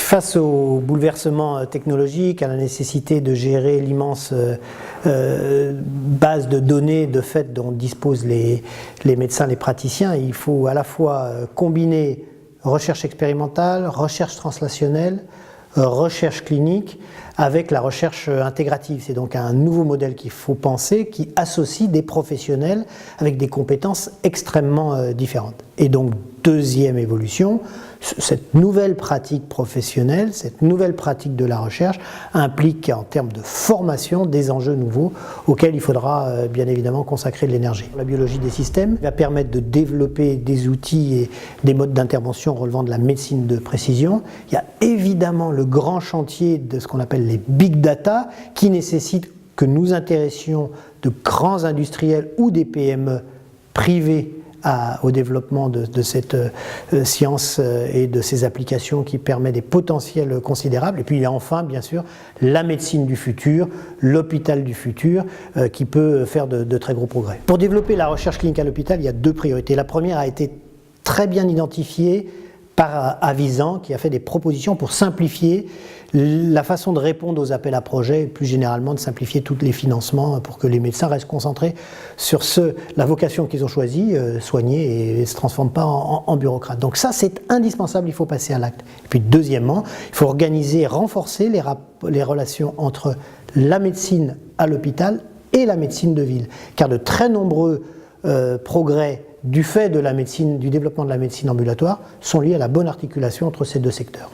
Face aux bouleversements technologiques, à la nécessité de gérer l'immense base de données de fait dont disposent les médecins, les praticiens, il faut à la fois combiner recherche expérimentale, recherche translationnelle, recherche clinique avec la recherche intégrative. C'est donc un nouveau modèle qu'il faut penser qui associe des professionnels avec des compétences extrêmement différentes. Et donc, deuxième évolution, cette nouvelle pratique professionnelle, cette nouvelle pratique de la recherche implique en termes de formation des enjeux nouveaux auxquels il faudra bien évidemment consacrer de l'énergie. La biologie des systèmes va permettre de développer des outils et des modes d'intervention relevant de la médecine de précision. Il y a évidemment le grand chantier de ce qu'on appelle les big data qui nécessite que nous intéressions de grands industriels ou des PME privés au développement de cette science et de ces applications qui permettent des potentiels considérables. Et puis il y a enfin, bien sûr, la médecine du futur, l'hôpital du futur, qui peut faire de très gros progrès. Pour développer la recherche clinique à l'hôpital, il y a deux priorités. La première a été très bien identifiée par Avisan, qui a fait des propositions pour simplifier la façon de répondre aux appels à projets et plus généralement de simplifier tous les financements pour que les médecins restent concentrés sur la vocation qu'ils ont choisie, soigner et ne se transforment pas en bureaucrates. Donc ça, c'est indispensable, il faut passer à l'acte. Et puis deuxièmement, il faut organiser et renforcer les relations entre la médecine à l'hôpital et la médecine de ville, car de très nombreux progrès du fait de la médecine, du développement de la médecine ambulatoire sont liés à la bonne articulation entre ces deux secteurs.